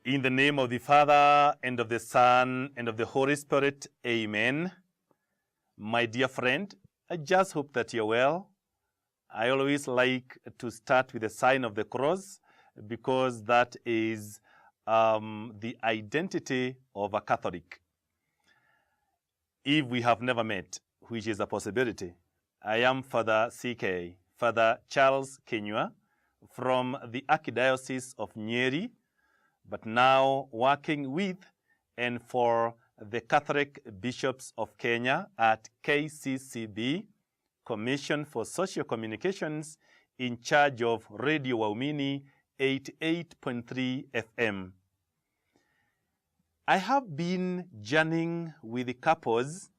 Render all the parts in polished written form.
In the name of the Father, and of the Son, and of the Holy Spirit, amen. My dear friend, I just hope that you're well. I always like to start with the sign of the cross because that is the identity of a Catholic. If we have never met, which is a possibility, I am Father CK, Father Charles Kenywa, from the Archdiocese of Nyeri, but now working with and for the Catholic Bishops of Kenya at KCCB, Commission for Social Communications, in charge of Radio Waumini 88.3 FM. I have been journeying with couples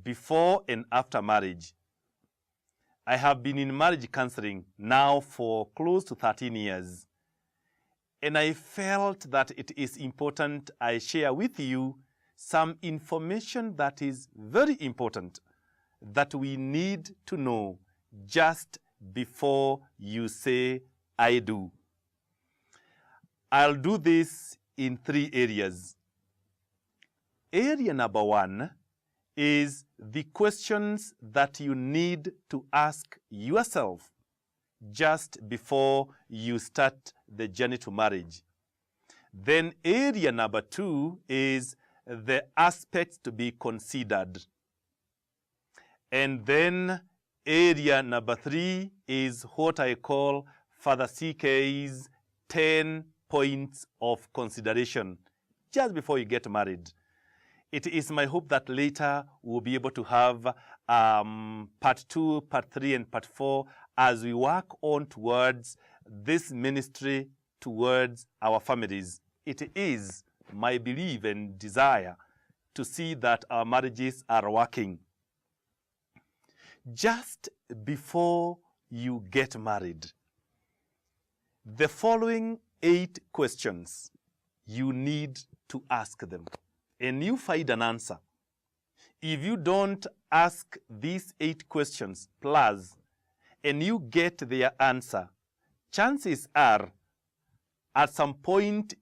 before and after marriage. I have been in marriage counseling now for close to 13 years. And I felt that it is important I share with you some information that is very important that we need to know just before you say, I do. I'll do this in 3 areas. Area number 1 is the questions that you need to ask yourself just before you start the journey to marriage. Then area number 2 is the aspects to be considered. And then area number 3 is what I call Father CK's 10 points of consideration just before you get married. It is my hope that later we'll be able to have part 2, part 3, and part 4 as we work on towards this ministry towards our families. It is my belief and desire to see that our marriages are working. Just before you get married, the following 8 questions you need to ask them, and you find an answer. If you don't ask these 8 questions plus, and you get their answer, chances are at some point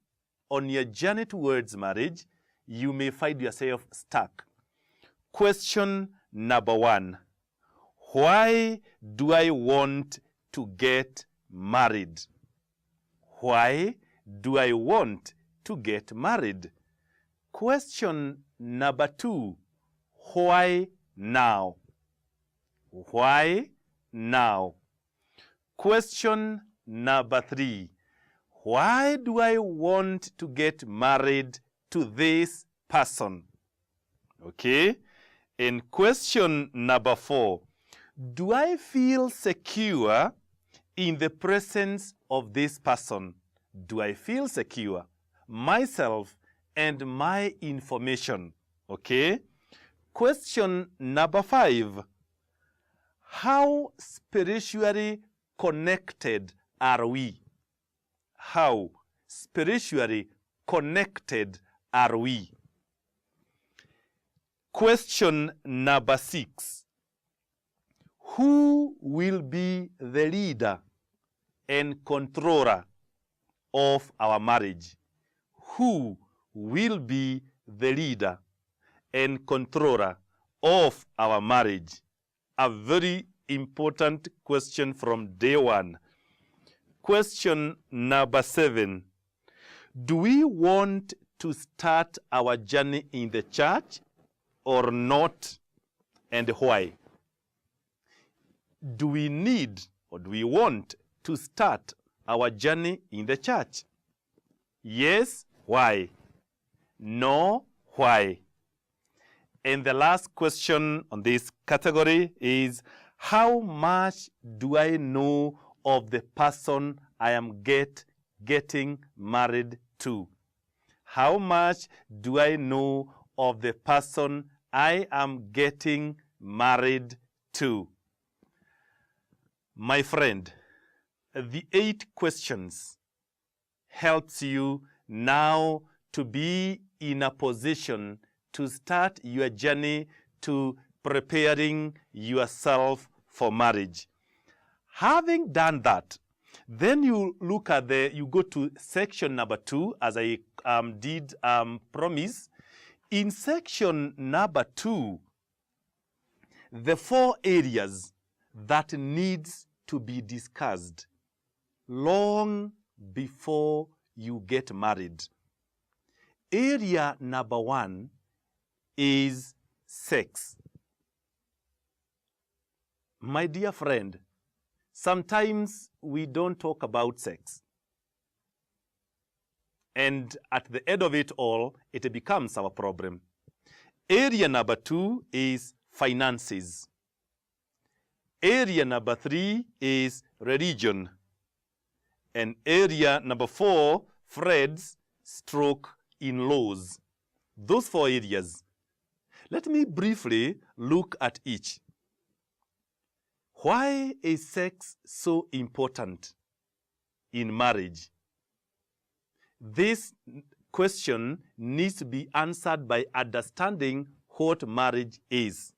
on your journey towards marriage, you may find yourself stuck. Question number 1, why do I want to get married? Why do I want to get married? Question number 2, why now? Why now? Question number 3, why do I want to get married to this person? Okay? And question number 4, do I feel secure in the presence of this person? Do I feel secure? Myself and my information. Okay? Question number 5, how spiritually connected are we? How spiritually connected are we? Question number 6, who will be the leader and controller of our marriage? Who will be the leader and controller of our marriage? A very important question from day 1. Question number 7, do we want to start our journey in the church or not, and why? Do we need or do we want to start our journey in the church? Yes, why? No, why? And the last question on this category is, how much do I know of the person I am getting married to? How much do I know of the person I am getting married to? My friend, the 8 questions helps you now to be in a position to start your journey to preparing yourself for marriage. Having done that, Then you look at you go to section number 2, as I did promise. In section number 2, the 4 areas that needs to be discussed long before you get married. Area number 1 is sex. My dear friend, sometimes we don't talk about sex. And at the end of it all, it becomes our problem. Area number 2 is finances. Area number 3 is religion. And area number 4, friends stroke in-laws. Those 4 areas. Let me briefly look at each. Why is sex so important in marriage? This question needs to be answered by understanding what marriage is.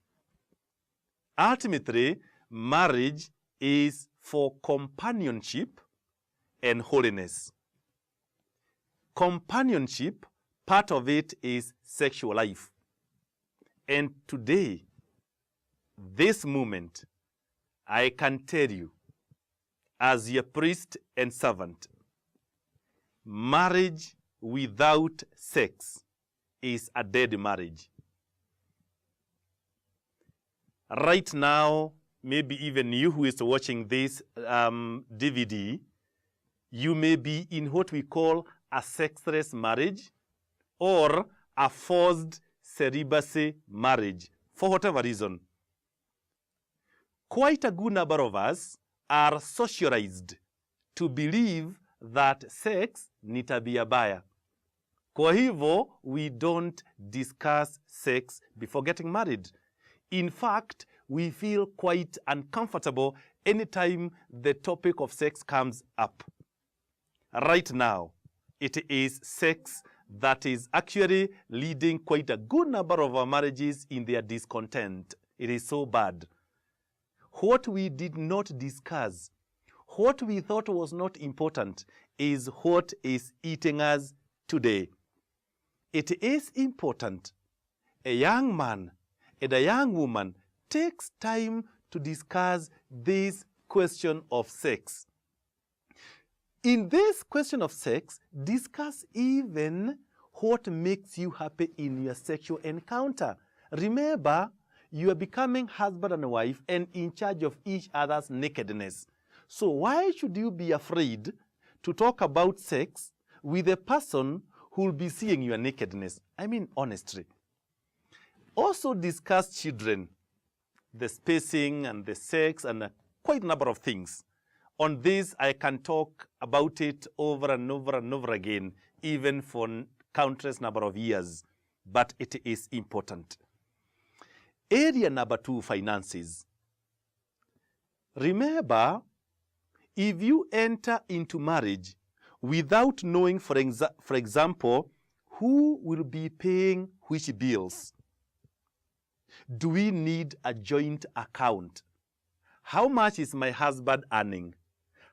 Ultimately, marriage is for companionship and holiness. Companionship, part of it is sexual life. And today, this moment, I can tell you, as your priest and servant, marriage without sex is a dead marriage. Right now, maybe even you who is watching this DVD, you may be in what we call a sexless marriage or a forced celibacy marriage, for whatever reason. Quite a good number of us are socialized to believe that sex ni tabia baya. Kwa hivyo, we don't discuss sex before getting married. In fact, we feel quite uncomfortable anytime the topic of sex comes up. Right now, it is sex that is actually leading quite a good number of our marriages in their discontent. It is so bad. What we did not discuss, what we thought was not important, is what is eating us today. It is important. A young man and a young woman takes time to discuss this question of sex. In this question of sex, discuss even what makes you happy in your sexual encounter. Remember, you are becoming husband and wife and in charge of each other's nakedness. So why should you be afraid to talk about sex with a person who will be seeing your nakedness? I mean, honestly. Also discuss children, the spacing and the sex and quite a number of things. On this, I can talk about it over and over and over again, even for countless number of years, but it is important. Area number 2, finances. Remember, if you enter into marriage without knowing, for example, who will be paying which bills, do we need a joint account? How much is my husband earning?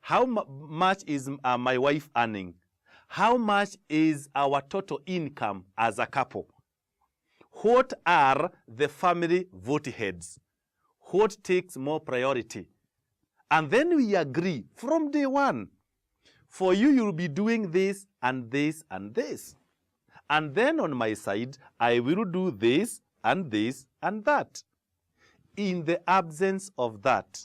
How much is my wife earning? How much is our total income as a couple? What are the family vote heads? What takes more priority? And then we agree from day one. For you, you'll be doing this and this and this. And then on my side, I will do this and this and that. In the absence of that,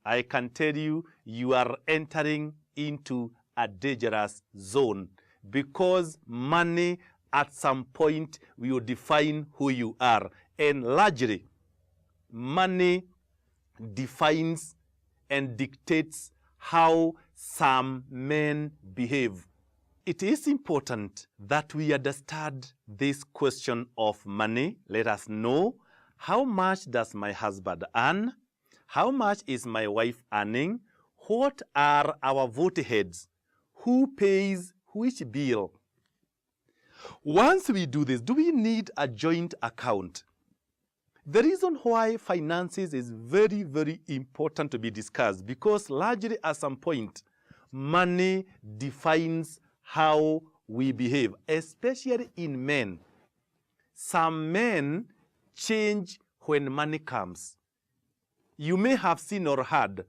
I can tell you, you are entering into a dangerous zone because money at some point will define who you are. And largely, money defines and dictates how some men behave. It is important that we understand this question of money. Let us know, how much does my husband earn? How much is my wife earning? What are our vote heads? Who pays which bill? Once we do this, do we need a joint account? The reason why finances is very, very important to be discussed, because largely at some point, money defines how we behave, especially in men. Some men change when money comes. You may have seen or heard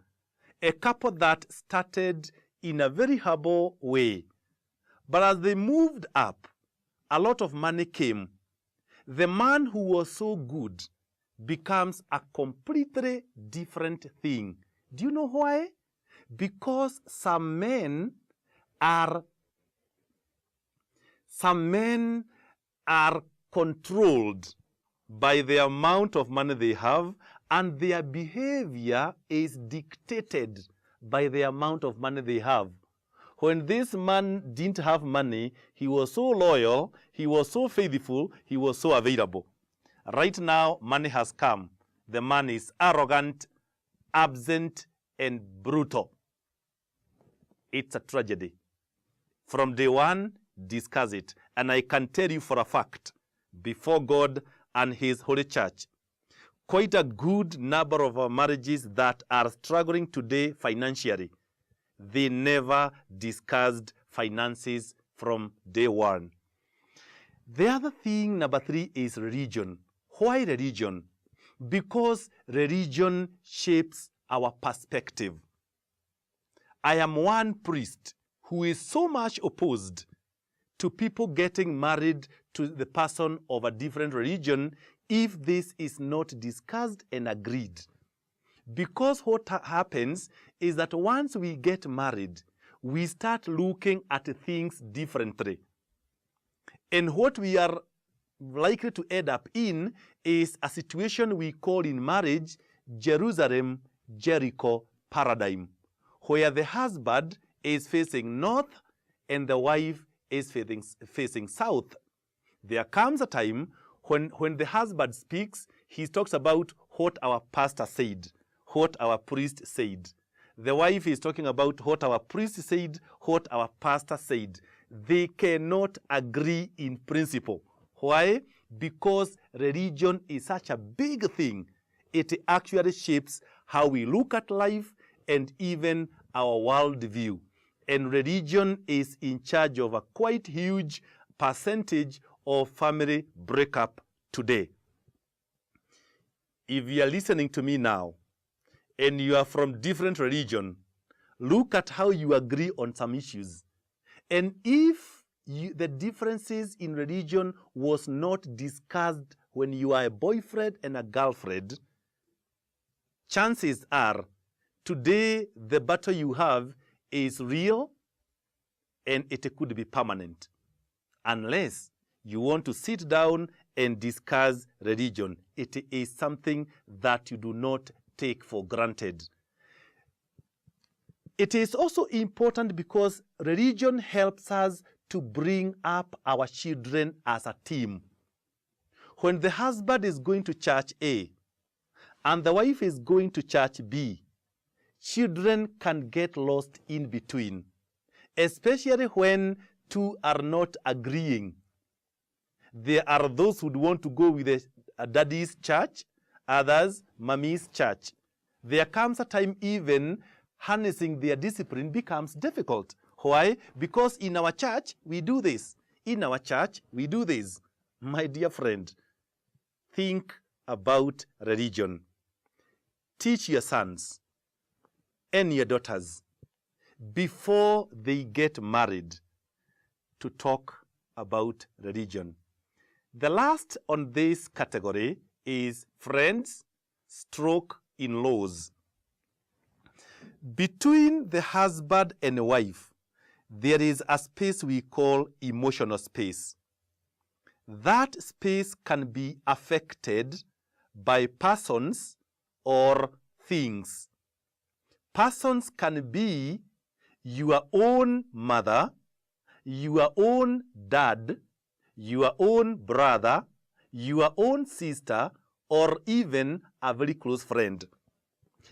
a couple that started in a very humble way, but as they moved up, a lot of money came. The man who was so good becomes a completely different thing. Do you know why? Because some men are controlled by the amount of money they have, and their behavior is dictated by the amount of money they have. When this man didn't have money, he was so loyal, he was so faithful, he was so available. Right now, money has come. The man is arrogant, absent, and brutal. It's a tragedy. From day one, discuss it. And I can tell you for a fact, before God and His Holy Church, quite a good number of our marriages that are struggling today financially, they never discussed finances from day one. The other thing, number 3, is religion. Why religion? Because religion shapes our perspective. I am one priest who is so much opposed to people getting married to the person of a different religion if this is not discussed and agreed. Because what happens is that once we get married, we start looking at things differently. And what we are likely to end up in is a situation we call in marriage Jerusalem-Jericho paradigm, where the husband is facing north and the wife is facing south. There comes a time when the husband speaks, he talks about what our pastor said, what our priest said. The wife is talking about what our priest said, what our pastor said. They cannot agree in principle. Why? Because religion is such a big thing. It actually shapes how we look at life and even our worldview. And religion is in charge of a quite huge percentage of family breakup today. If you are listening to me now and you are from different religion, look at how you agree on some issues. And if the differences in religion was not discussed when you are a boyfriend and a girlfriend, chances are today the battle you have is real and it could be permanent, unless you want to sit down and discuss religion. It is something that you do not take for granted. It is also important because religion helps us to bring up our children as a team. When the husband is going to church A and the wife is going to church B, children can get lost in between, especially when two are not agreeing. There are those who want to go with a daddy's church, others mommy's church. There comes a time even harnessing their discipline becomes difficult. Why? Because in our church, we do this. In our church, we do this. My dear friend, think about religion. Teach your sons and your daughters before they get married to talk about religion. The last on this category is friends stroke in-laws. Between the husband and wife, there is a space we call emotional space. That space can be affected by persons or things. Persons can be your own mother, your own dad, your own brother, your own sister, or even a very close friend.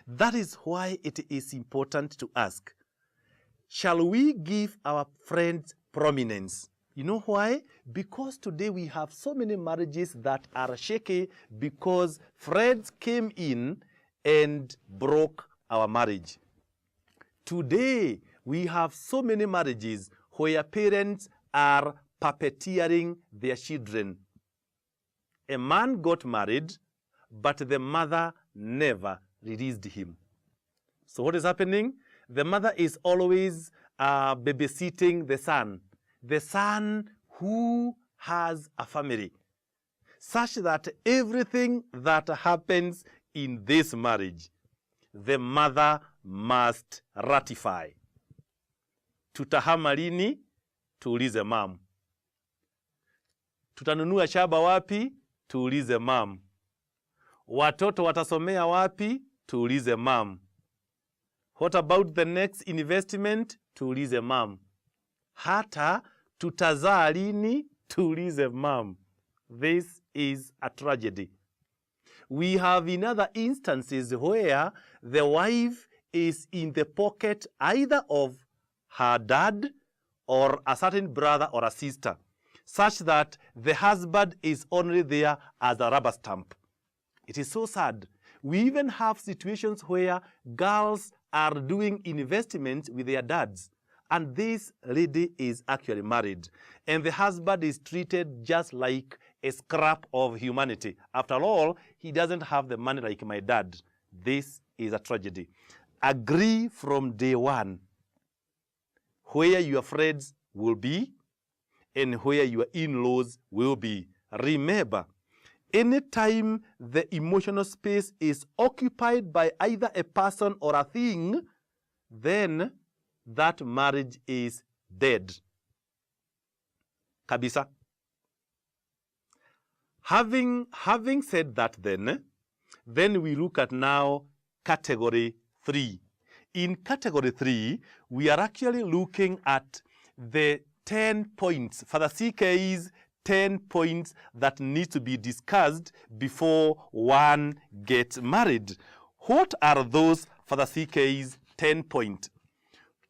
That is why it is important to ask, shall we give our friends prominence? You know why? Because today we have so many marriages that are shaky because friends came in and broke our marriage. Today, We have so many marriages where parents are puppeteering their children. A man got married, but the mother never released him. So what is happening? The mother is always babysitting the son who has a family, such that everything that happens in this marriage, the mother must ratify. Tutahama lini? Tuulize mam. Tutanunua shamba wapi? Tuulize mam. Watoto watasomea wapi? Tuulize mam. What about the next investment? Tuulize mam. Hata tutazaa lini? Tuulize mam. This is a tragedy. We have in other instances where the wife is in the pocket either of her dad or a certain brother or a sister, such that the husband is only there as a rubber stamp. It is so sad. We even have situations where girls are doing investments with their dads, and this lady is actually married, and the husband is treated just like a scrap of humanity. After all, he doesn't have the money like my dad. This is a tragedy. Agree from day one where your friends will be and where your in-laws will be. Remember, anytime the emotional space is occupied by either a person or a thing, then that marriage is dead. Kabisa. Having said that, then we look at now category 3. In category 3, we are actually looking at the 10 points, Father CK's 10 points that need to be discussed before one gets married. What are those Father CK's 10 points?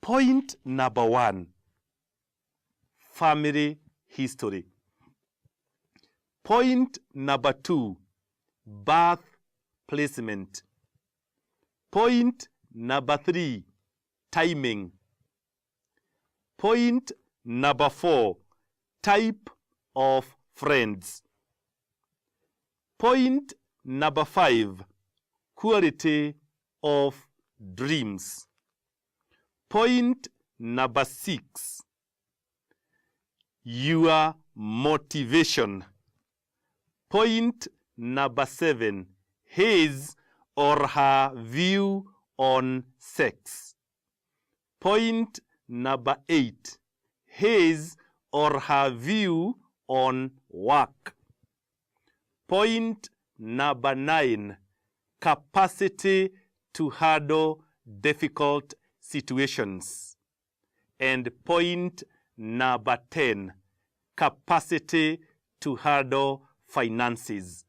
Point number 1, family history. Point number 2, birth placement. Point number 3, timing. Point number 4, type of friends. Point number 5, quality of dreams. Point number 6, your motivation. Point number 7, his or her view on sex. Point number 8, his or her view on work. Point number 9, capacity to handle difficult situations. And point number 10, capacity to handle finances.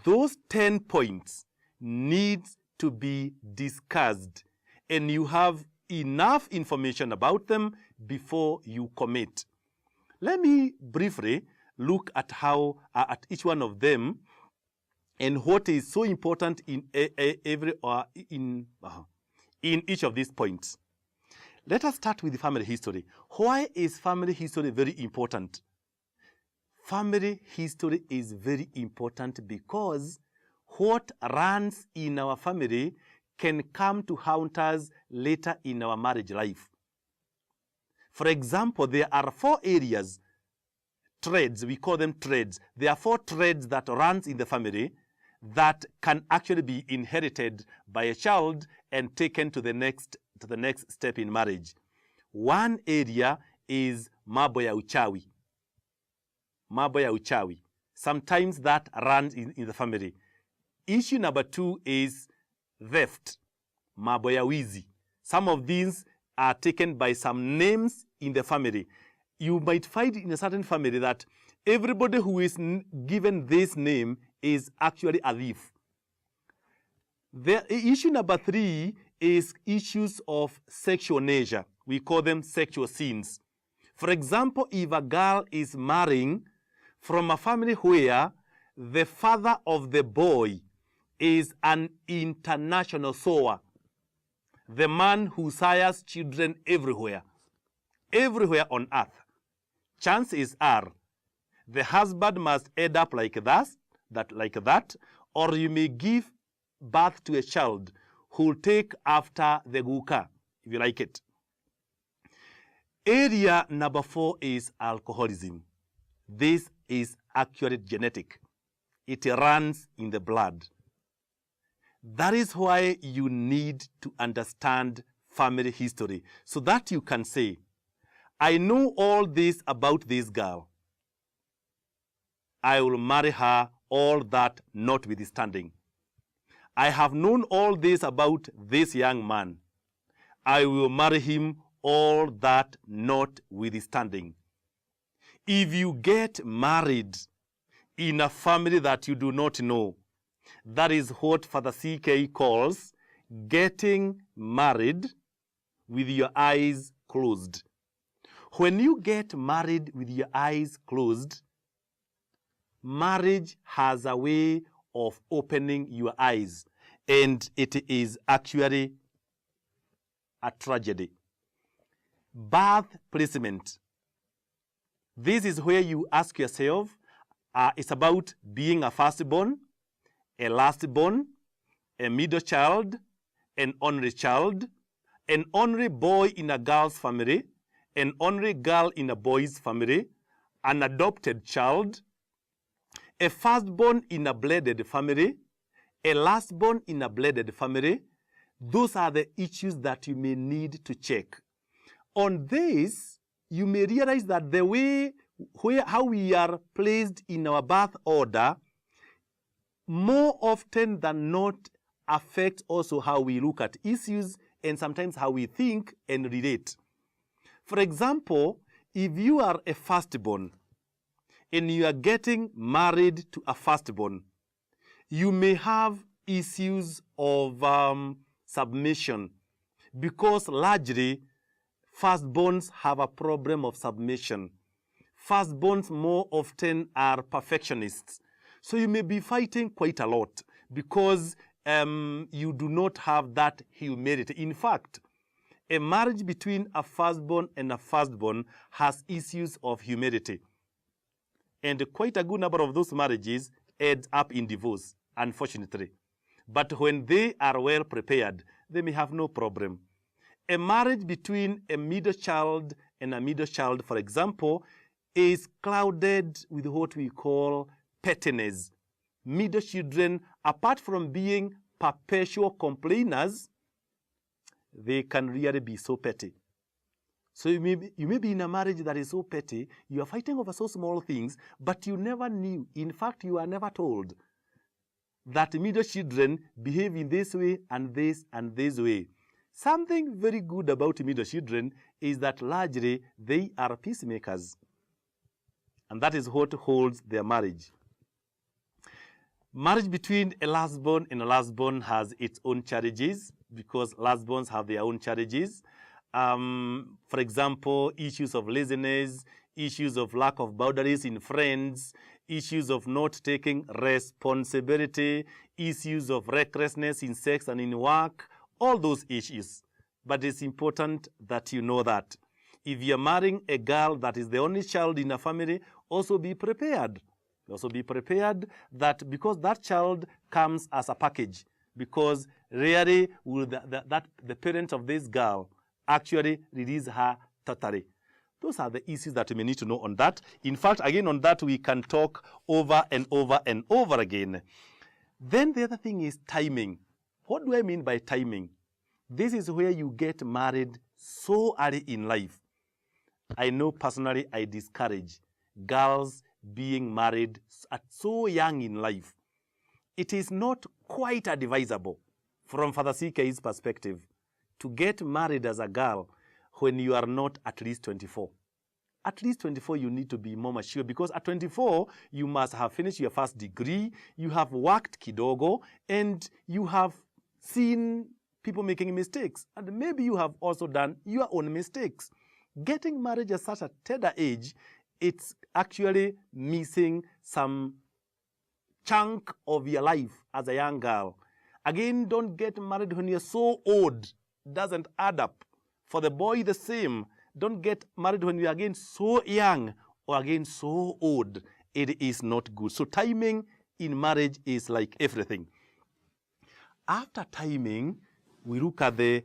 Those 10 points need to be discussed, and you have enough information about them before you commit. Let me briefly look at how at each one of them and what is so important in each of these points. Let us start with the family history. Why is family history very important? Family history is very important because what runs in our family can come to haunt us later in our marriage life. For example, there are 4 areas, threads, we call them threads. There are 4 threads that runs in the family that can actually be inherited by a child and taken to the next step in marriage. One area is mambo ya uchawi. Mambo ya uchawi. Sometimes that runs in the family. Issue number 2 is theft. Mambo ya wizi. Some of these are taken by some names in the family. You might find in a certain family that everybody who is given this name is actually a thief. The issue number 3 is issues of sexual nature. We call them sexual sins. For example, if a girl is marrying from a family where the father of the boy is an international sower, the man who sires children everywhere on earth, chances are the husband must end up like that, or you may give birth to a child who will take after the guka, if you like it. Area number 4 is alcoholism. This is actually genetic. It runs in the blood. That is why you need to understand family history, so that you can say, I know all this about this girl. I will marry her, all that notwithstanding. I have known all this about this young man. I will marry him, all that notwithstanding. If you get married in a family that you do not know, that is what Father CK calls getting married with your eyes closed. When you get married with your eyes closed, marriage has a way of opening your eyes, and it is actually a tragedy. Birth placement. This is where you ask yourself, it's about being a firstborn, a lastborn, a middle child, an only child, an only boy in a girl's family, an only girl in a boy's family, an adopted child, a firstborn in a blended family, a lastborn in a blended family. Those are the issues that you may need to check. On this, you may realize that the way how we are placed in our birth order more often than not affects also how we look at issues and sometimes how we think and relate. For example, if you are a firstborn and you are getting married to a firstborn, you may have issues of submission, because largely firstborns have a problem of submission. Firstborns more often are perfectionists. So you may be fighting quite a lot because you do not have that humility. In fact, a marriage between a firstborn and a firstborn has issues of humility. And quite a good number of those marriages end up in divorce, unfortunately. But when they are well prepared, they may have no problem. A marriage between a middle child and a middle child, for example, is clouded with what we call pettiness. Middle children, apart from being perpetual complainers, they can really be so petty. So you may be in a marriage that is so petty, you are fighting over so small things, but you never knew. In fact, you are never told that middle children behave in this way and this way. Something very good about middle children is that largely they are peacemakers. And that is what holds their marriage. Marriage between a lastborn and a lastborn has its own challenges, because lastborns have their own challenges. For example, issues of laziness, issues of lack of boundaries in friends, issues of not taking responsibility, issues of recklessness in sex and in work, all those issues. But it's important that you know that. If you're marrying a girl that is the only child in a family, also be prepared. Also be prepared that because that child comes as a package, because rarely will the parent of this girl actually release her totally. Those are the issues that we may need to know on that. In fact, again, on that we can talk over and over and over again. Then the other thing is timing. What do I mean by timing? This is where you get married so early in life. I know personally I discourage girls being married at so young in life. It is not quite advisable from Father CK's perspective to get married as a girl when you are not at least 24. At least 24, you need to be more mature, because at 24, you must have finished your first degree, you have worked kidogo, and you have seen people making mistakes. And maybe you have also done your own mistakes. Getting married at such a tender age, it's actually missing some chunk of your life as a young girl. Again, don't get married when you're so old doesn't add up. For the boy, the same. Don't get married when you are again so young or again so old. It is not good. So timing in marriage is like everything. After timing, we look at the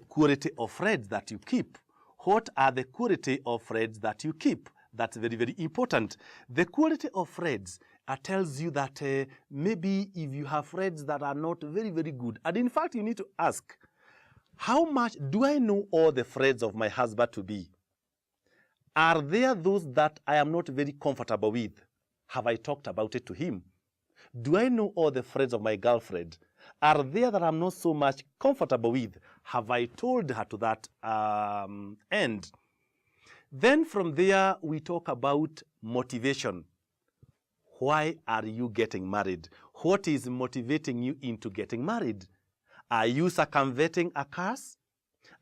quality of friends that you keep. What are the quality of friends that you keep? That's very, very important. The quality of friends tells you that maybe if you have friends that are not very, very good, and in fact, you need to ask, how much do I know all the friends of my husband to be? Are there those that I am not very comfortable with? Have I talked about it to him? Do I know all the friends of my girlfriend? Are there that I'm not so much comfortable with? Have I told her to that end? Then from there, we talk about motivation. Why are you getting married? What is motivating you into getting married? Are you circumventing a curse?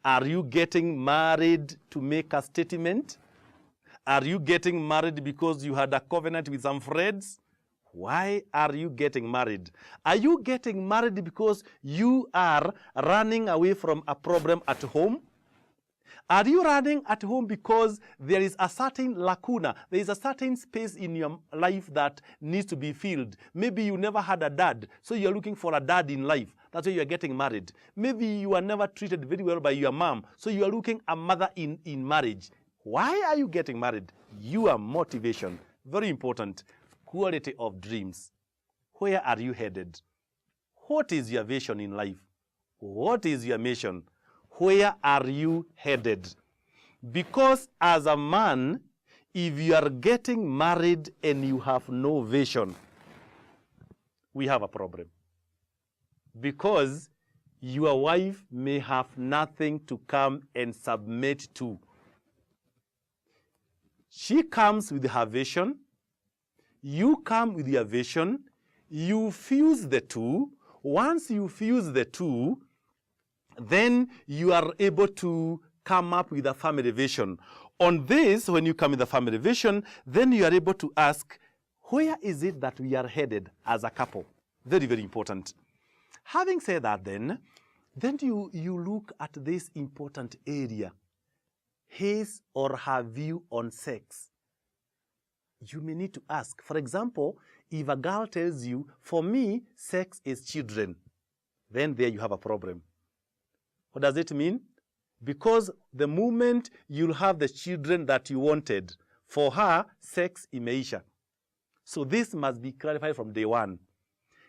Are you getting married to make a statement? Are you getting married because you had a covenant with some friends? Why are you getting married? Are you getting married because you are running away from a problem at home? Are you running at home because there is a certain lacuna, there is a certain space in your life that needs to be filled? Maybe you never had a dad, so you're looking for a dad in life. That's why you're getting married. Maybe you were never treated very well by your mom, so you are looking a mother in marriage. Why are you getting married? Your motivation, very important. Quality of dreams. Where are you headed? What is your vision in life? What is your mission? Where are you headed? Because as a man, if you are getting married and you have no vision, we have a problem. Because your wife may have nothing to come and submit to. She comes with her vision. You come with your vision, you fuse the two. Once you fuse the two, then you are able to come up with a family vision. On this, when you come with a family vision, then you are able to ask, where is it that we are headed as a couple? Very, very important. Having said that, then you look at this important area, his or her view on sex. You may need to ask. For example, if a girl tells you, for me, sex is children, then there you have a problem. What does it mean? Because the moment you'll have the children that you wanted, for her, sex imeisha. So this must be clarified from day one.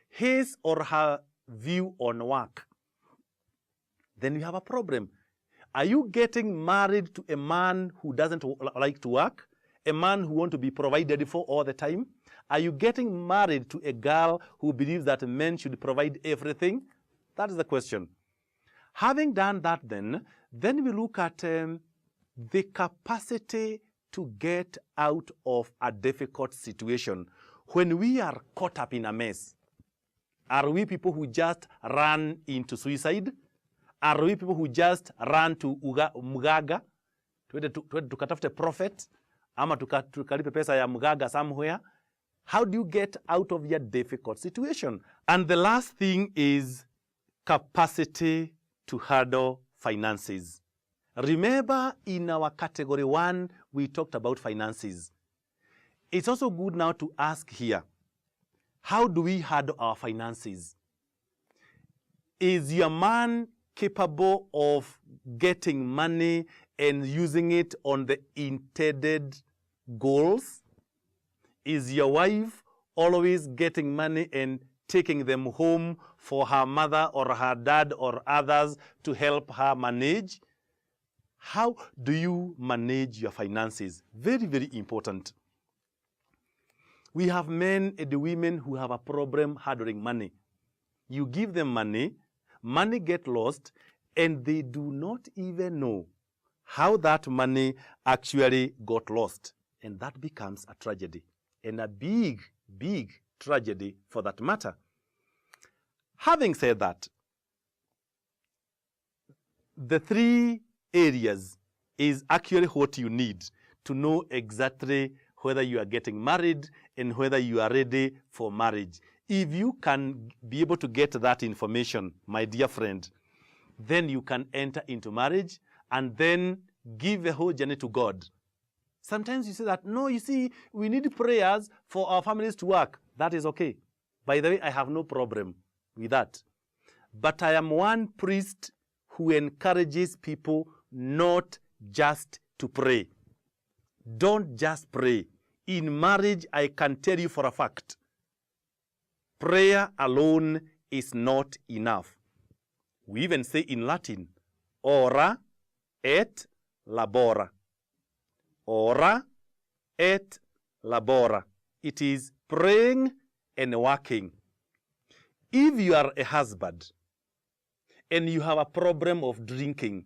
His or her view on work, then you have a problem. Are you getting married to a man who doesn't like to work? A man who wants to be provided for all the time? Are you getting married to a girl who believes that men should provide everything? That is the question. Having done that, then we look at the capacity to get out of a difficult situation. When we are caught up in a mess, are we people who just run into suicide? Are we people who just run to mganga? Tukatafute prophet? Ama tukalipe pesa ya mganga somewhere? How do you get out of your difficult situation? And the last thing is capacity to handle finances. Remember, in our category 1, we talked about finances. It's also good now to ask here, how do we handle our finances? Is your man capable of getting money and using it on the intended goals? Is your wife always getting money and taking them home for her mother or her dad or others to help her manage? How do you manage your finances? Very, very important. We have men and women who have a problem handling money. You give them money, money gets lost, and they do not even know how that money actually got lost. And that becomes a tragedy, and a big, big tragedy for that matter. Having said that, the 3 areas is actually what you need to know exactly whether you are getting married and whether you are ready for marriage. If you can be able to get that information, my dear friend, then you can enter into marriage and then give the whole journey to God. Sometimes you say that, no, you see, we need prayers for our families to work. That is okay. By the way, I have no problem with that. But I am one priest who encourages people not just to pray. Don't just pray. In marriage, I can tell you for a fact, prayer alone is not enough. We even say in Latin, ora et labora. Ora et labora. It is praying and working. If you are a husband and you have a problem of drinking,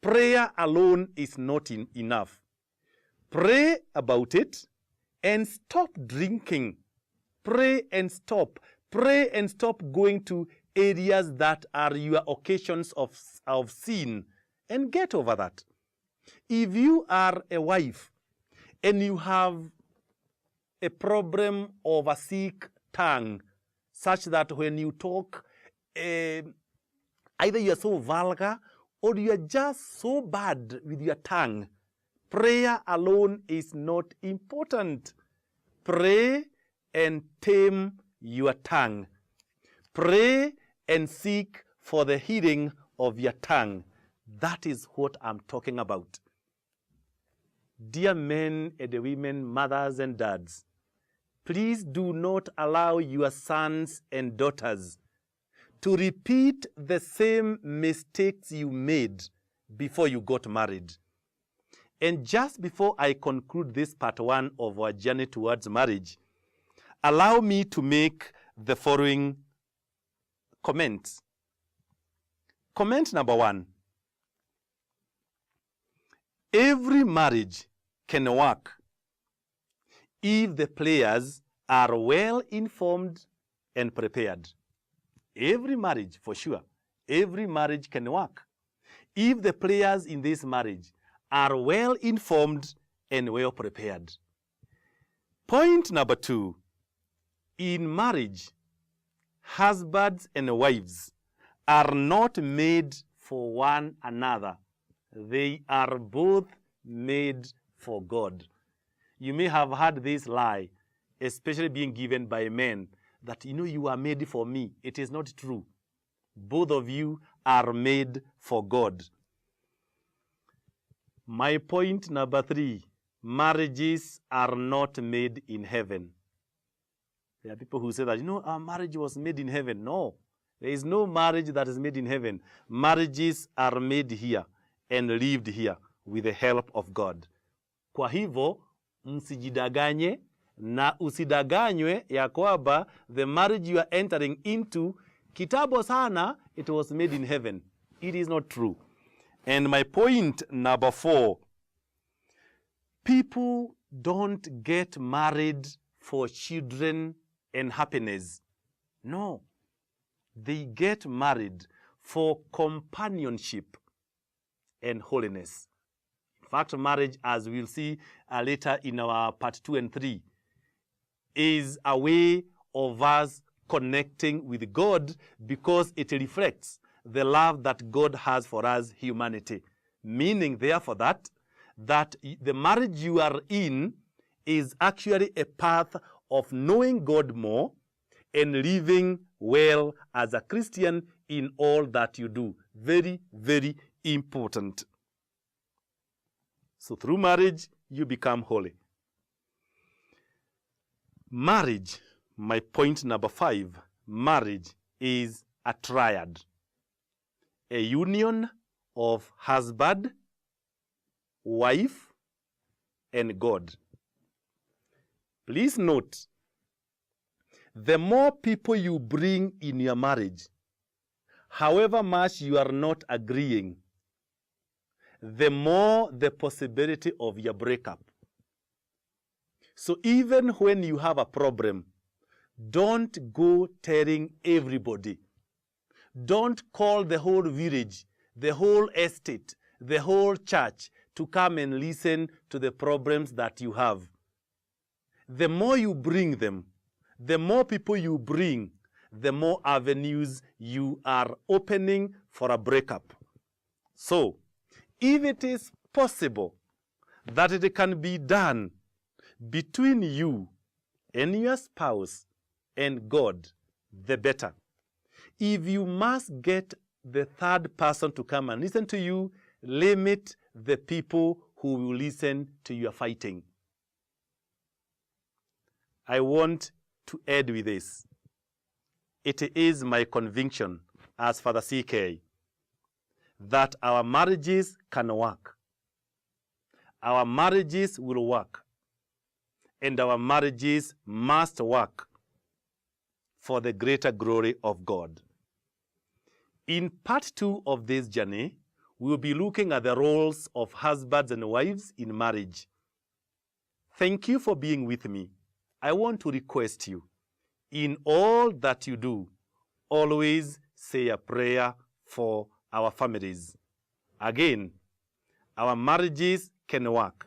prayer alone is not enough. Pray about it and stop drinking. Pray and stop. Pray and stop going to areas that are your occasions of sin and get over that. If you are a wife and you have a problem of a sick tongue, such that when you talk, either you are so vulgar or you are just so bad with your tongue, prayer alone is not important. Pray and tame your tongue. Pray and seek for the healing of your tongue. That is what I'm talking about. Dear men and women, mothers and dads, please do not allow your sons and daughters to repeat the same mistakes you made before you got married. And just before I conclude this part 1 of our journey towards marriage, allow me to make the following comments. Comment number 1. Every marriage can work if the players are well informed and prepared. Every marriage, for sure, every marriage can work if the players in this marriage are well informed and well prepared. Point number 2. In marriage, husbands and wives are not made for one another. They are both made for God. You may have heard this lie, especially being given by men, that, you are made for me. It is not true. Both of you are made for God. My point number 3, marriages are not made in heaven. There are people who say that, our marriage was made in heaven. No, there is no marriage that is made in heaven. Marriages are made here and lived here with the help of God. Kwa hivyo, msijidanganye na usidanganywe ya kwamba the marriage you are entering into, kitambo sana, it was made in heaven. It is not true. And my point number 4, people don't get married for children and happiness. No, they get married for companionship and holiness. In fact, marriage, as we'll see later in our part 2 and 3, is a way of us connecting with God because it reflects the love that God has for us, humanity. Meaning, therefore, that the marriage you are in is actually a path of knowing God more and living well as a Christian in all that you do. Very, very important. So through marriage, you become holy. Marriage, my point number 5, marriage is a triad. A union of husband, wife, and God. Please note, the more people you bring in your marriage, however much you are not agreeing, the more the possibility of your breakup. So even when you have a problem, don't go telling everybody. Don't call the whole village, the whole estate, the whole church to come and listen to the problems that you have. The more you bring them, the more people you bring, the more avenues you are opening for a breakup. So, if it is possible that it can be done between you and your spouse and God, the better. If you must get the third person to come and listen to you, limit the people who will listen to your fighting. I want to add with this. It is my conviction as Father CK that our marriages can work. Our marriages will work. And our marriages must work for the greater glory of God. In part 2 of this journey, we will be looking at the roles of husbands and wives in marriage. Thank you for being with me. I want to request you, in all that you do, always say a prayer for our families. Again, our marriages can work.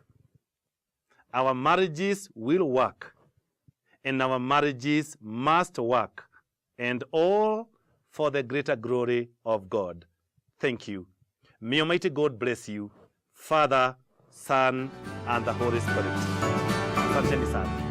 Our marriages will work. And our marriages must work. And all for the greater glory of God. Thank you. May Almighty God bless you, Father, Son, and the Holy Spirit. Asanteni sana.